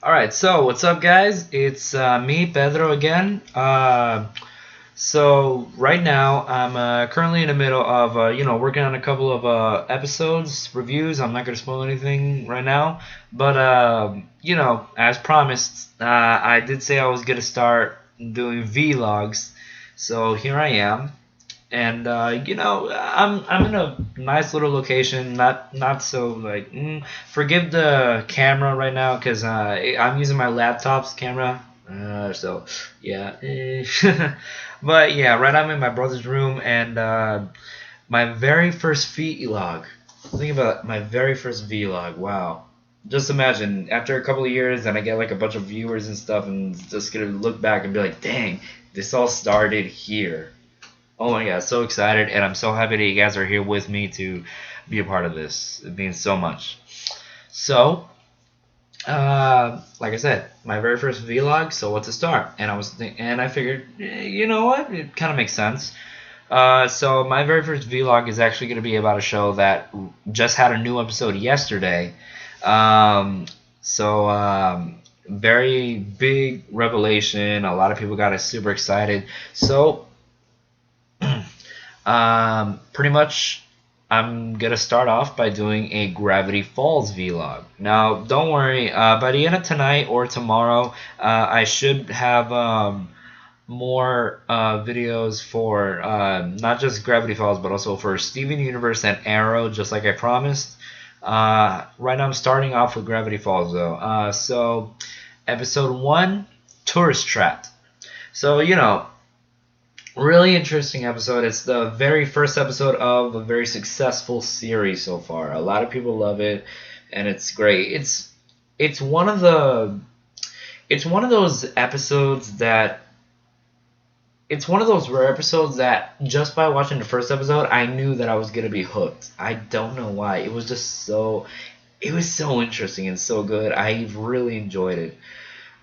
All right, so what's up, guys? It's me, Pedro, again. So right now, I'm currently in the middle of working on a couple of episodes, reviews. I'm not gonna spoil anything right now, but as promised, I did say I was gonna start doing vlogs. So here I am, and I'm in a nice little location, not so like forgive the camera right now because I'm using my laptop's camera, so yeah. But yeah, right, I'm in my brother's room, and my very first vlog. Think about my very first vlog. Wow. Just imagine after a couple of years and I get like a bunch of viewers and stuff, and just gonna look back and be like, dang, this all started here. Oh my god, so excited, and I'm so happy that you guys are here with me to be a part of this. It means so much. So, like I said, my very first vlog. So what to start? And I figured, you know what? It kind of makes sense. So my very first vlog is actually going to be about a show that just had a new episode yesterday. So very big revelation. A lot of people got super excited. So pretty much, I'm gonna start off by doing a Gravity Falls vlog. Now, don't worry. By the end of tonight or tomorrow, I should have more videos for not just Gravity Falls, but also for Steven Universe and Arrow, just like I promised. Right now, I'm starting off with Gravity Falls, though. So, episode 1, Tourist Trapped. So, really interesting episode. It's the very first episode of a very successful series so far. A lot of people love it, and it's great. It's one of the it's one of those episodes that it's one of those rare episodes that just by watching the first episode, I knew that I was gonna be hooked. I don't know why. It was so interesting and so good. I really enjoyed it,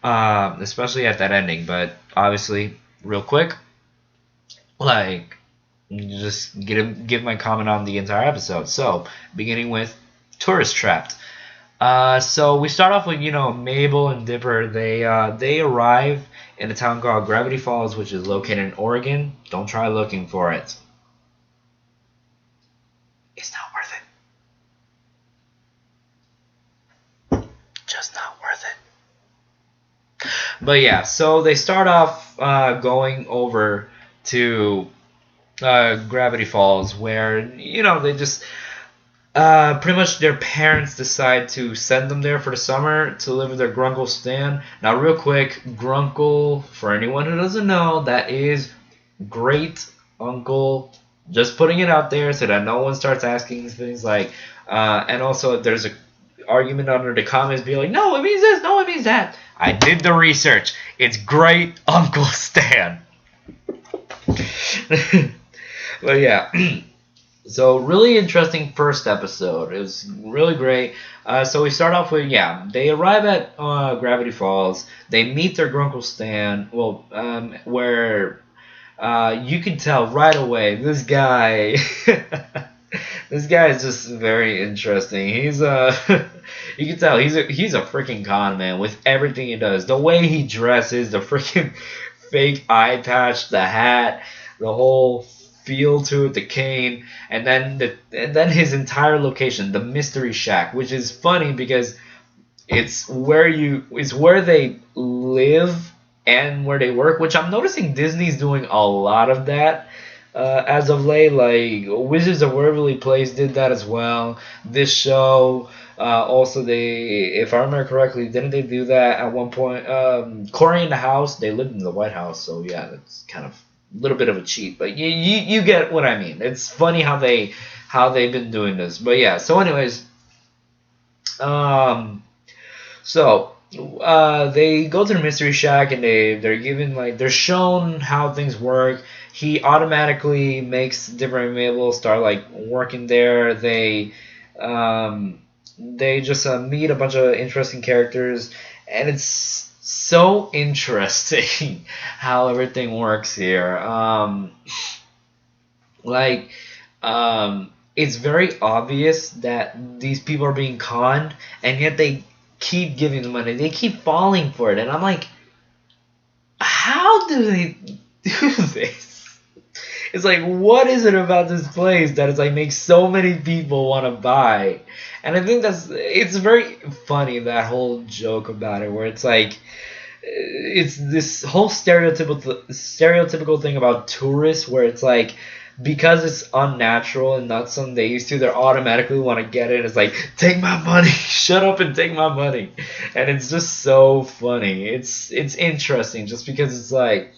especially at that ending. But obviously, real quick, like just give my comment on the entire episode. So beginning with Tourist Trapped. So we start off with Mabel and Dipper. They arrive in a town called Gravity Falls, which is located in Oregon. Don't try looking for it. It's not worth it. Just not worth it. But yeah, so they start off going over to Gravity Falls, where they just pretty much their parents decide to send them there for the summer to live with their Grunkle Stan. Now, real quick, Grunkle, for anyone who doesn't know, that is great uncle. Just putting it out there so that no one starts asking things like, and also there's a argument under the comments being like, no, it means this, no, it means that. I did the research. It's great Uncle Stan. But yeah. So really interesting first episode. It was really great. So we start off with they arrive at Gravity Falls. They meet their Grunkle Stan. Well, where you can tell right away this guy. This guy is just very interesting. He's you can tell he's a freaking con man with everything he does. The way he dresses, the freaking fake eye patch, the hat, the whole feel to it, the cane, and then his entire location, the Mystery Shack, which is funny because it's where they live and where they work, which I'm noticing Disney's doing a lot of that as of late. Like Wizards of Waverly Place did that as well. This show. Also, if I remember correctly, didn't they do that at one point? Corey in the House, they lived in the White House, so yeah, that's kind of a little bit of a cheat, but you get what I mean. It's funny how they've been doing this, but yeah. So, anyways, so they go to the Mystery Shack, and they're given they're shown how things work. He automatically makes Dipper and Mabel start working there. They just meet a bunch of interesting characters, and it's so interesting how everything works here. It's very obvious that these people are being conned, and yet keep giving the money. They keep falling for it, and I'm like, how do they do this? It's like, what is it about this place that it's like makes so many people want to buy? And I think it's very funny, that whole joke about it, where it's like, it's this whole stereotypical thing about tourists, where it's like, because it's unnatural and not something they used to, they automatically want to get it. It's like, take my money, shut up and take my money, and it's just so funny. It's interesting just because it's like,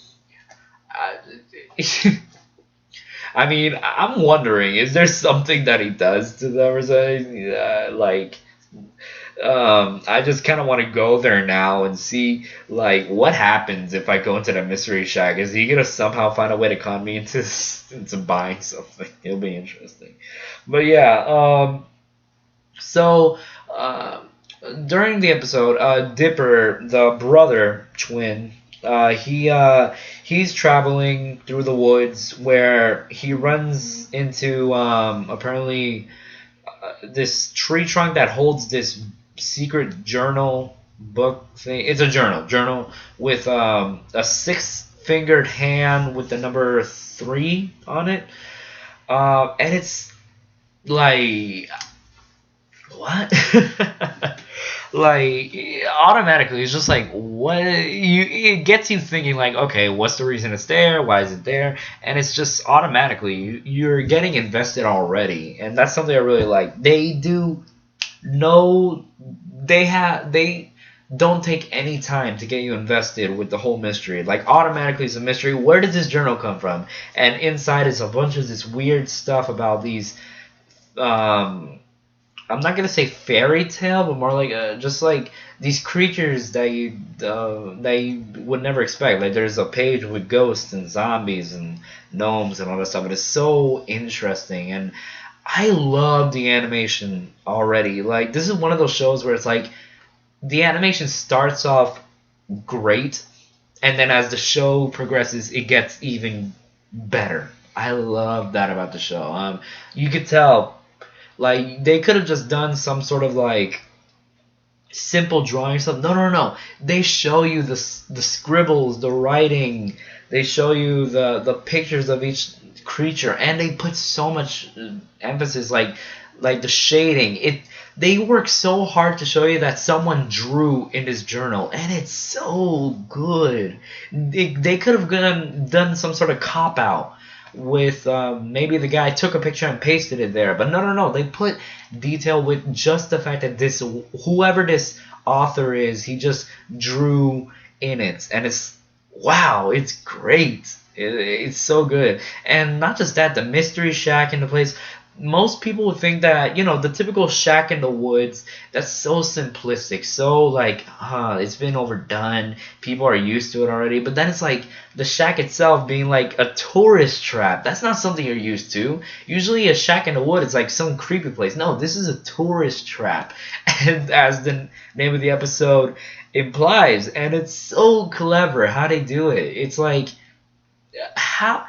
I mean, I'm wondering, is there something that he does to them or something? I just kind of want to go there now and see, like, what happens if I go into the mystery shack. Is he gonna somehow find a way to con me into buying something? It'll be interesting. But yeah, so uh, during the episode, Dipper, the brother twin, he's traveling through the woods where he runs into apparently this tree trunk that holds this secret journal book thing. It's a journal with a six-fingered hand with the number 3 on it, and it's like, what? Like, automatically it's just like, what, it gets you thinking, like, okay, what's the reason it's there, why is it there? And it's just automatically you're getting invested already, and that's something I really like. They don't take any time to get you invested with the whole mystery. Like, automatically it's a mystery. Where did this journal come from? And inside is a bunch of this weird stuff about these I'm not gonna say fairy tale, but more like just like these creatures that you would never expect. Like, there's a page with ghosts and zombies and gnomes and all that stuff. It is so interesting, and I love the animation already. Like, this is one of those shows where it's like the animation starts off great, and then as the show progresses, it gets even better. I love that about the show. You could tell, like, they could have just done some sort of like simple drawing stuff. No, no, no. They show you the scribbles, the writing. They show you the pictures of each creature, and they put so much emphasis, like the shading. They work so hard to show you that someone drew in this journal, and it's so good. They could have done some sort of cop out with maybe the guy took a picture and pasted it there, but no, no, no. They put detail with just the fact that whoever this author is, he just drew in it, and it's, wow, it's great. It's so good. And not just that, the mystery shack in the place. Most people would think that, the typical shack in the woods, that's so simplistic, so like, it's been overdone. People are used to it already. But then it's like the shack itself being like a tourist trap. That's not something you're used to. Usually a shack in the woods is like some creepy place. No, this is a tourist trap. And as the name of the episode implies, and it's so clever how they do it. It's like, how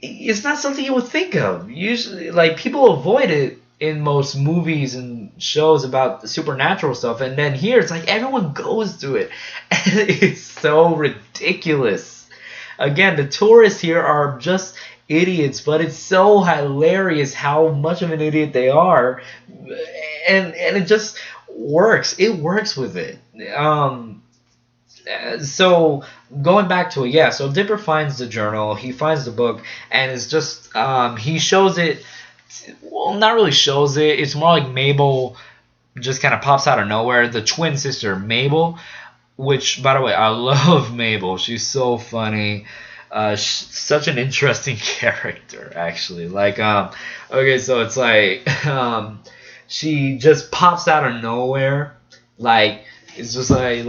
it's not something you would think of. Usually, like, people avoid it in most movies and shows about the supernatural stuff, and then here it's like everyone goes to it, and it's so ridiculous. Again, the tourists here are just idiots, but it's so hilarious how much of an idiot they are, and it just works. It works with it. So going back to it, yeah. So Dipper finds the journal, he finds the book, and it's just he shows it. Well, not really shows it. It's more like Mabel just kind of pops out of nowhere. The twin sister Mabel, which, by the way, I love Mabel. She's so funny. Such an interesting character, actually. Like, okay, so it's like she just pops out of nowhere. Like, it's just like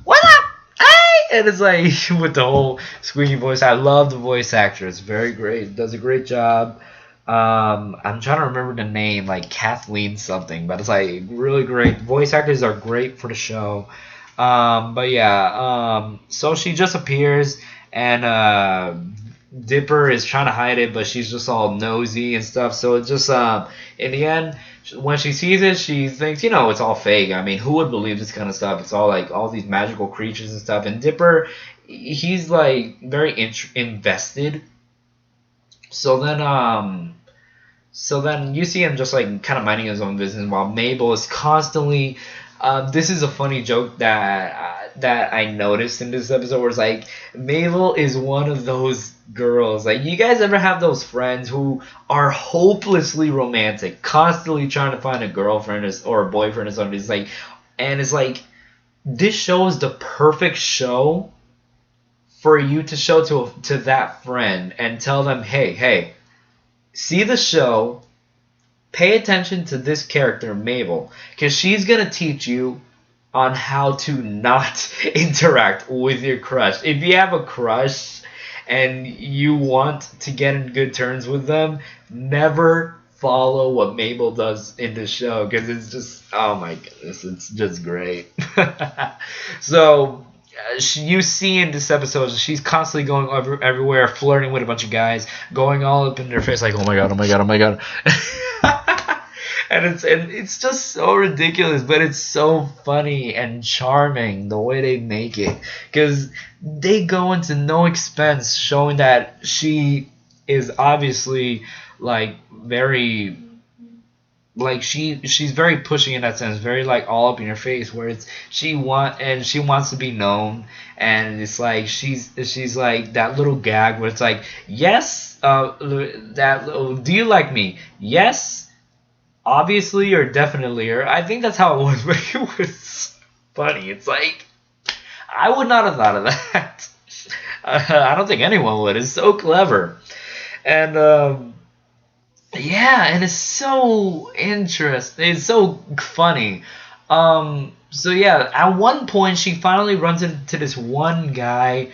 what up? And it's like with the whole squeaky voice. I love the voice actor. It's very great. Does a great job. I'm trying to remember the name, like Kathleen something, but it's like really great. Voice actors are great for the show. But yeah, so she just appears, and Dipper is trying to hide it, but she's just all nosy and stuff. So it's just in the end, when she sees it, she thinks, you know, it's all fake. I mean, who would believe this kind of stuff? It's all like all these magical creatures and stuff. And Dipper, he's like very invested. So then, so then you see him just like kind of minding his own business while Mabel is constantly. This is a funny joke that I noticed in this episode where it's like Mabel is one of those girls. Like, you guys ever have those friends who are hopelessly romantic, constantly trying to find a girlfriend or a boyfriend or something? It's like, and it's like this show is the perfect show for you to show to that friend and tell them, hey, see the show, pay attention to this character, Mabel, because she's going to teach you on how to not interact with your crush. If you have a crush and you want to get in good terms with them, never follow what Mabel does in the show, because it's just, oh my goodness, it's just great. So you see in this episode, she's constantly going everywhere, flirting with a bunch of guys, going all up in their face like, oh my god, oh my god, oh my god. And it's just so ridiculous, but it's so funny and charming the way they make it, because they go into no expense showing that she is obviously like very, like she's very pushing in that sense, very like all up in your face, where it's she wants to be known, and it's like she's like that little gag where it's like, yes, do you like me? Yes, obviously or definitely, or I think that's how it was, but it was funny. It's like, I would not have thought of that. I don't think anyone would. It's so clever. And yeah, and it's so interesting. It's so funny. So yeah, at one point she finally runs into this one guy,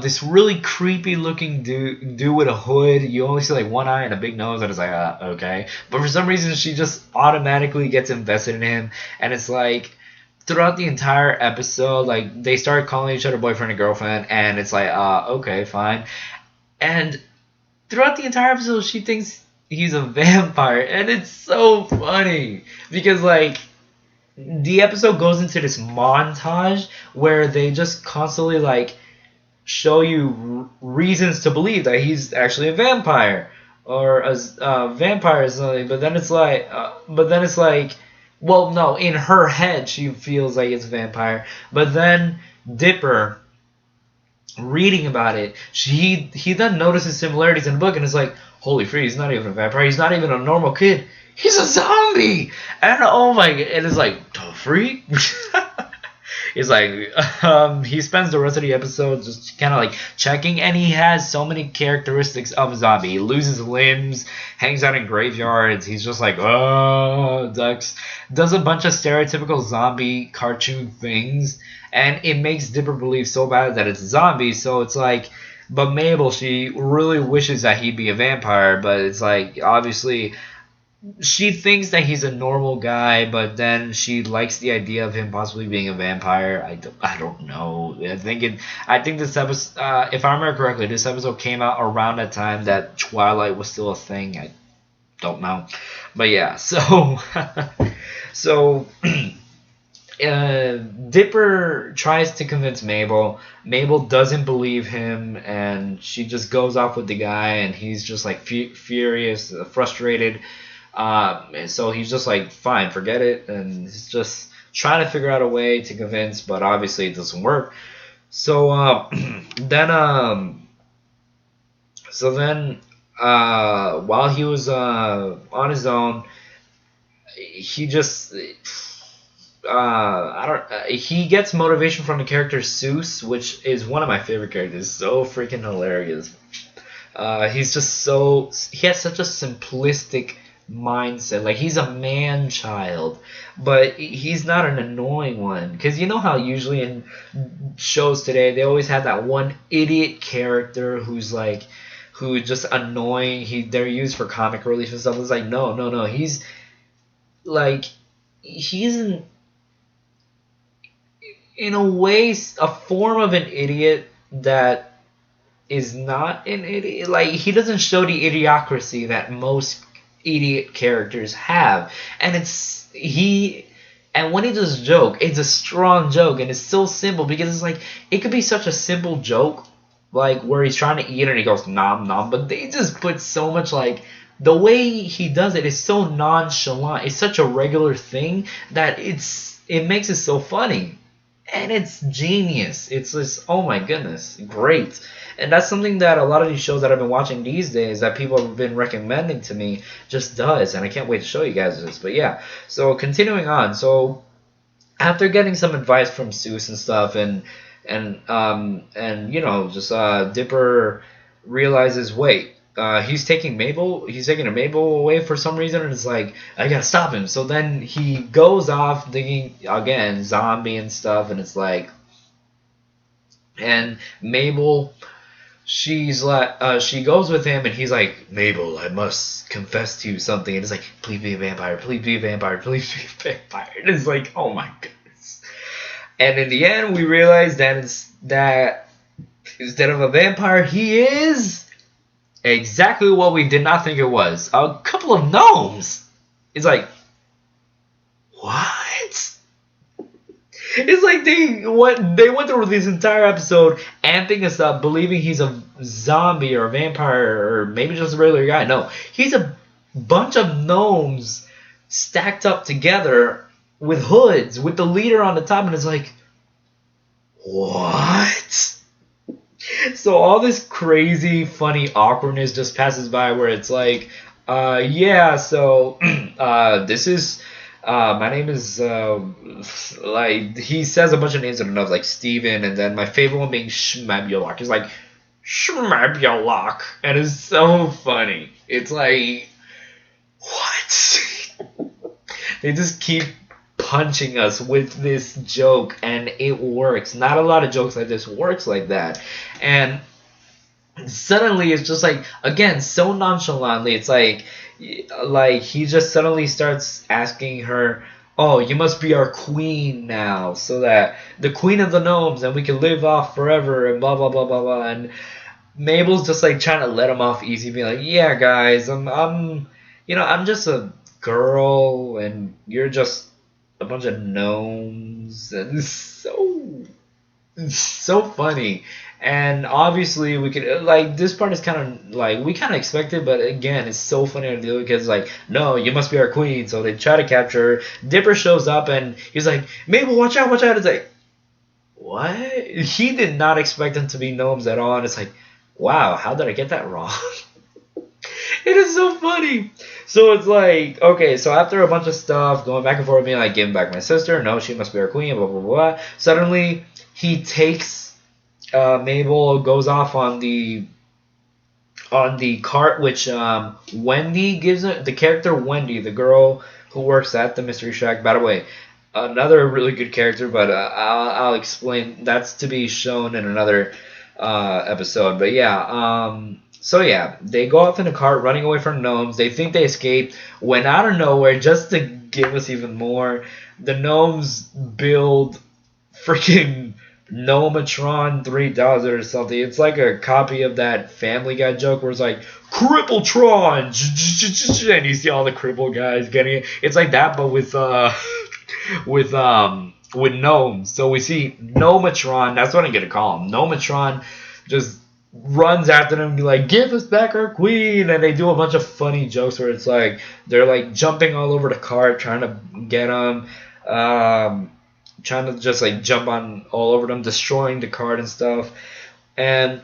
this really creepy looking dude with a hood. You only see like one eye and a big nose, and it's like, okay. But for some reason, she just automatically gets invested in him, and it's like throughout the entire episode, like they start calling each other boyfriend and girlfriend, and it's like, okay, fine. And throughout the entire episode, she thinks he's a vampire, and it's so funny because like the episode goes into this montage where they just constantly like show you reasons to believe that he's actually a vampire or a vampire or something. But then it's like, well, no, in her head she feels like it's a vampire. But then Dipper, reading about it, he then notices similarities in the book, and it's like, holy free, he's not even a vampire. He's not even a normal kid. He's a zombie. And oh my, and it's like, the freak. He's like, he spends the rest of the episode just kind of like checking, and he has so many characteristics of a zombie. He loses limbs, hangs out in graveyards. He's just like, oh, ducks. Does a bunch of stereotypical zombie cartoon things, and it makes Dipper believe so bad that it's a zombie. So it's like, but Mabel, she really wishes that he'd be a vampire, but it's like, obviously, she thinks that he's a normal guy, but then she likes the idea of him possibly being a vampire. I don't know. I think this episode, if I remember correctly, this episode came out around that time that Twilight was still a thing. I don't know, but yeah. So, so Dipper tries to convince Mabel. Mabel doesn't believe him, and she just goes off with the guy, and he's just like furious, frustrated. And so he's just like, fine, forget it, and he's just trying to figure out a way to convince, but obviously it doesn't work. So then while he was on his own, he just he gets motivation from the character Seuss, which is one of my favorite characters. So freaking hilarious. He has such a simplistic mindset. Like, he's a man child, but he's not an annoying one, because you know how usually in shows today they always have that one idiot character who's just annoying. They're used for comic relief and stuff. It's like, no, he's in a way a form of an idiot that is not an idiot. Like, he doesn't show the idiocracy that most idiot characters have. And and when he does joke, it's a strong joke, and it's so simple because it's like it could be such a simple joke, like where he's trying to eat and he goes nom nom, but they just put so much like the way he does it is so nonchalant. It's such a regular thing that it makes it so funny, and it's genius. It's just oh my goodness, great. And that's something that a lot of these shows that I've been watching these days that people have been recommending to me just does, and I can't wait to show you guys this. But yeah, so continuing on. So after getting some advice from Seuss and stuff, and just Dipper realizes, wait, he's taking a Mabel away for some reason, and it's like I gotta stop him. So then he goes off thinking again zombie and stuff, and it's like, and Mabel, she's like, she goes with him, and he's like, Mabel, I must confess to you something. And it's like, please be a vampire, please be a vampire, please be a vampire. And it's like, oh my goodness. And in the end, we realize that instead of a vampire, he is exactly what we did not think it was. A couple of gnomes. It's like, what? It's like they went through this entire episode amping us up, believing he's a zombie or a vampire or maybe just a regular guy. No, he's a bunch of gnomes stacked up together with hoods, with the leader on the top, and it's like, what? So all this crazy, funny awkwardness just passes by where it's like, yeah, so this is... my name is, like, he says a bunch of names I don't know, like Steven, and then my favorite one being Schmabulok. He's like, Schmabulok. And it's so funny. It's like, what? They just keep punching us with this joke, and it works. Not a lot of jokes like this works like that. And suddenly it's just like, again, so nonchalantly, it's like he just suddenly starts asking her, oh, you must be our queen now, so that the queen of the gnomes, and we can live off forever, and blah blah blah blah blah. And Mabel's just like trying to let him off easy, being like, yeah guys, I'm just a girl and you're just a bunch of gnomes. And it's so funny. And obviously we could, like, this part is kind of like we kind of expected, but again, it's so funny to do because like, no, you must be our queen. So they try to capture her. Dipper shows up and he's like, Mabel, watch out, watch out. It's like, what? He did not expect them to be gnomes at all, and it's like, wow, how did I get that wrong? It is so funny. So it's like, okay, so after a bunch of stuff going back and forth, being like, give back my sister, no, she must be our queen, blah blah blah. Suddenly he takes Mabel, goes off on the cart, which Wendy gives it. The character Wendy, the girl who works at the Mystery Shack. By the way, another really good character, but I'll explain. That's to be shown in another episode. But yeah, so yeah, they go off in a cart, running away from gnomes. They think they escaped. When out of nowhere, just to give us even more, the gnomes build freaking Gnometron 3000 or something. It's like a copy of that Family Guy joke where it's like Crippletron, and you see all the crippled guys getting it. It's like that, but with gnomes. So we see Gnometron. That's what I'm gonna call him. Gnometron just runs after them and be like, give us back our queen. And they do a bunch of funny jokes where it's like they're like jumping all over the cart trying to get them, trying to just like jump on all over them, destroying the cart and stuff. And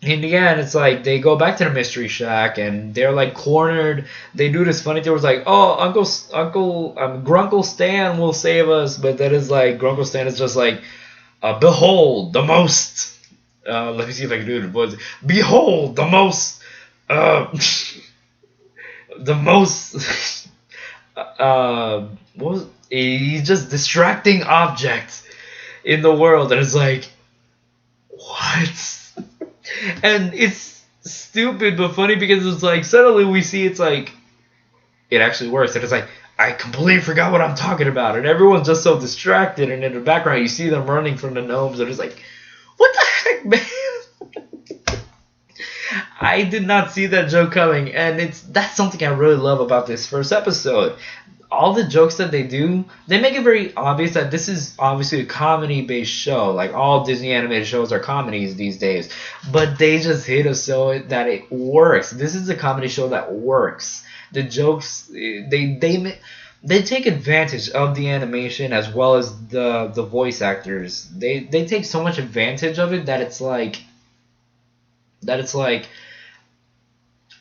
in the end, it's like they go back to the Mystery Shack and they're like cornered. They do this funny thing where it's like, oh, Grunkle Stan will save us, but that is like Grunkle Stan is just like, behold the most. Let me see if I can do it in voice. Behold the most, the most. What was? He's just distracting object in the world, and it's like, what? And it's stupid but funny because it's like suddenly we see it's like it actually works, and it's like I completely forgot what I'm talking about, and everyone's just so distracted, and in the background you see them running from the gnomes, and it's like, what the heck, man? I did not see that joke coming, and that's something I really love about this first episode. All the jokes that they do, they make it very obvious that this is obviously a comedy-based show. Like all Disney animated shows are comedies these days, but they just hit us so that it works. This is a comedy show that works. The jokes, they take advantage of the animation as well as the voice actors. They take so much advantage of it that it's like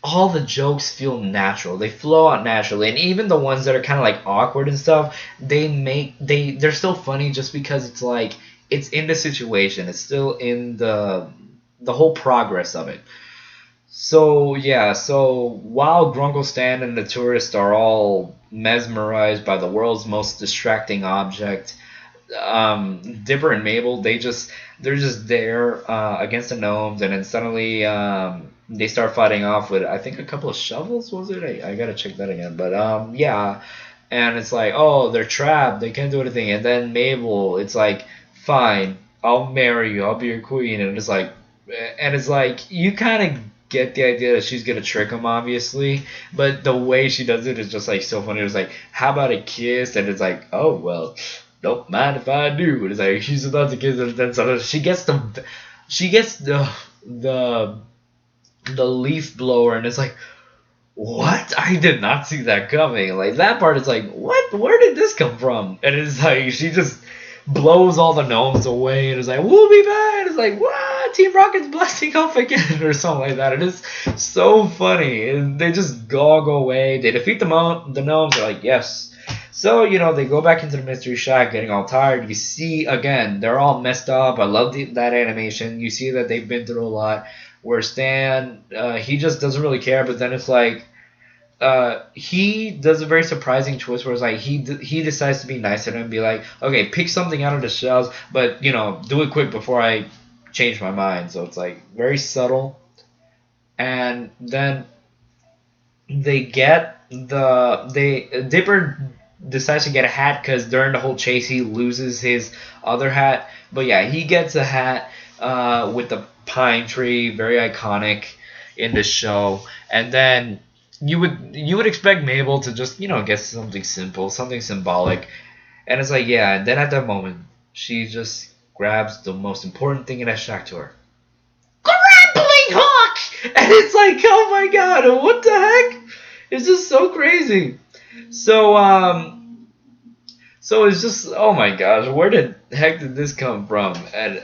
all the jokes feel natural. They flow out naturally, and even the ones that are kind of like awkward and stuff, they're still funny just because it's like it's in the situation. It's still in the whole progress of it. So yeah, so while Grunkle Stan and the tourist are all mesmerized by the world's most distracting object, Dipper and Mabel, they're just there against the gnomes, and then suddenly they start fighting off with I think a couple of shovels. Was it? I gotta check that again. But yeah, and it's like oh they're trapped, they can't do anything, and then Mabel, it's like fine, I'll marry you, I'll be your queen, and it's like you kind of get the idea that she's gonna trick him obviously, but the way she does it is just like so funny. It's like how about a kiss, and it's like oh well don't mind if I do. And it's like she's about to kiss, and then suddenly she gets the the leaf blower, and it's like what? I did not see that coming. Like that part is like what? Where did this come from? And it's like she just blows all the gnomes away, and it's like we'll be back. It's like what? Team Rocket's blasting off again, or something like that. It is so funny. And they just all go away. They defeat the gnomes. They're like yes. So, they go back into the mystery shack getting all tired. You see, again, they're all messed up. I love that animation. You see that they've been through a lot. Where Stan, he just doesn't really care, but then it's like, he does a very surprising choice where it's like, he decides to be nice to them and be like, okay, pick something out of the shelves, but, do it quick before I change my mind. So it's like, very subtle. And then Dipper decides to get a hat because during the whole chase he loses his other hat. But yeah, he gets a hat with the pine tree, very iconic in the show. And then you would expect Mabel to just get something simple, something symbolic, and it's like yeah. And then at that moment, she just grabs the most important thing in that shack to her. Grappling hook! And it's like, oh my god, what the heck? It's just so crazy. So it's just, oh my gosh, where the heck did this come from? And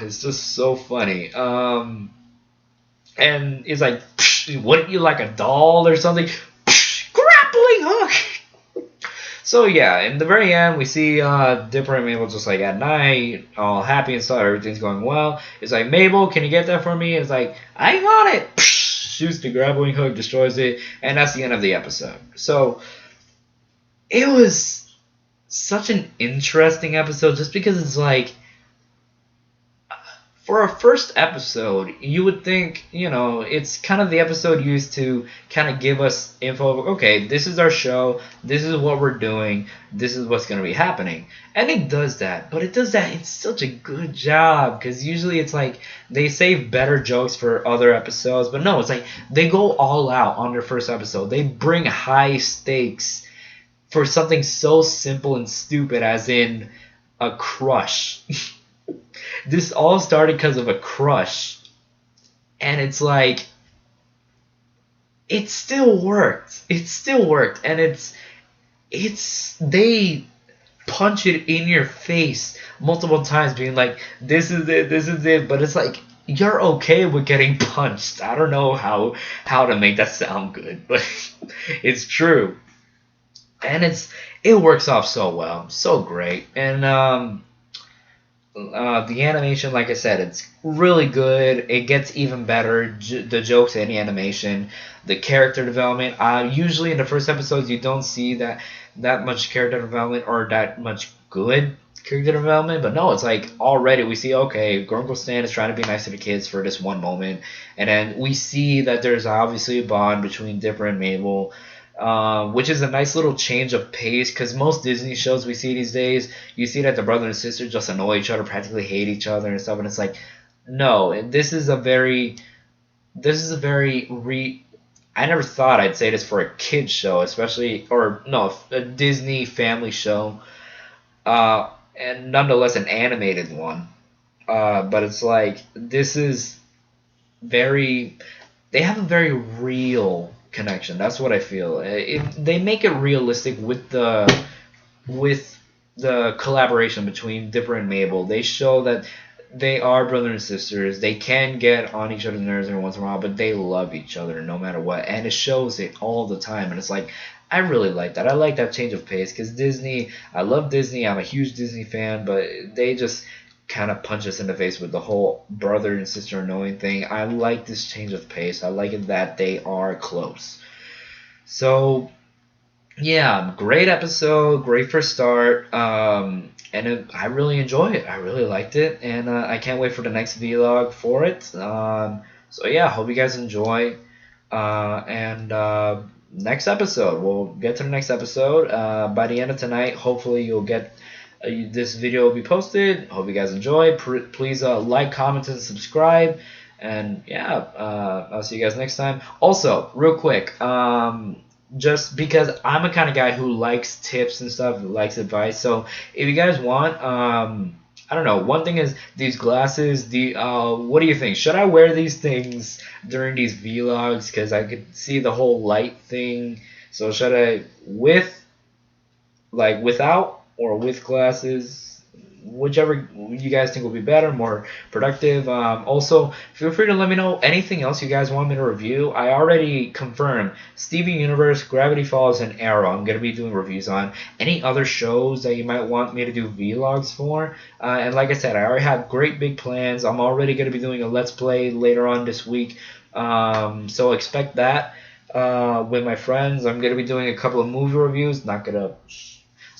it's just so funny. And it's like, wouldn't you like a doll or something? Grappling hook! So yeah, in the very end, we see Dipper and Mabel just like at night, all happy and stuff, everything's going well. It's like, Mabel, can you get that for me? It's like, I'm on it! Shoots the grappling hook, destroys it, and that's the end of the episode. So it was such an interesting episode just because it's like, for a first episode, you would think, it's kind of the episode used to kind of give us info of, okay, this is our show, this is what we're doing, this is what's going to be happening. And it does that, but it does that in such a good job, because usually it's like they save better jokes for other episodes, but no, it's like they go all out on their first episode. They bring high stakes for something so simple and stupid as in a crush. This all started because of a crush, and it's like it still worked. It still worked, and it's they punch it in your face multiple times, being like, "This is it, this is it," but it's like you're okay with getting punched. I don't know how to make that sound good, but it's true, and it works off so well, so great, and the animation, like I said, it's really good. It gets even better. The jokes and the animation, the character development. Usually in the first episodes, you don't see that much character development or that much good character development. But no, it's like already we see, okay, Grunkle Stan is trying to be nice to the kids for this one moment. And then we see that there's obviously a bond between Dipper and Mabel. Which is a nice little change of pace, because most Disney shows we see these days, you see that the brother and sister just annoy each other, practically hate each other and stuff, and it's like, no, this is a very this is a very I never thought I'd say this for a kids show, especially, or no, a Disney family show, and nonetheless an animated one. But it's like this is very. They have a very real connection. That's what I feel. They make it realistic with the collaboration between Dipper and Mabel. They show that they are brother and sisters. They can get on each other's nerves every once in a while, but they love each other no matter what, and it shows it all the time. And it's like I really like that. I like that change of pace because Disney. I love Disney. I'm a huge Disney fan, but they just kind of punch us in the face with the whole brother and sister annoying thing. I like this change of pace. I like it that they are close. So yeah, great episode, great first start, and I really enjoy it. I really liked it, and I can't wait for the next vlog for it. So yeah, hope you guys enjoy, and next episode, we'll get to the next episode by the end of tonight. Hopefully, you'll get this video will be posted. Hope you guys enjoy. Please like, comment, and subscribe. And yeah, I'll see you guys next time. Also, real quick, just because I'm a kind of guy who likes tips and stuff, likes advice. So if you guys want, I don't know. One thing is these glasses. What do you think? Should I wear these things during these vlogs? Because I could see the whole light thing. So should I without or with glasses? Whichever you guys think will be better, more productive. Also, feel free to let me know anything else you guys want me to review. I already confirmed Steven Universe, Gravity Falls, and Arrow. I'm gonna be doing reviews on any other shows that you might want me to do vlogs for. And like I said, I already have great big plans. I'm already gonna be doing a Let's Play later on this week, so expect that with my friends. I'm gonna be doing a couple of movie reviews. Not gonna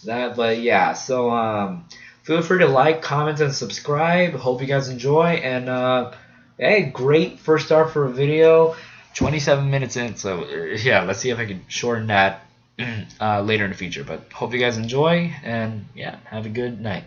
that, but yeah. So feel free to like, comment, and subscribe. Hope you guys enjoy. And hey, great first start for a video. 27 minutes in. So yeah, let's see if I can shorten that later in the future. But hope you guys enjoy. And yeah, have a good night.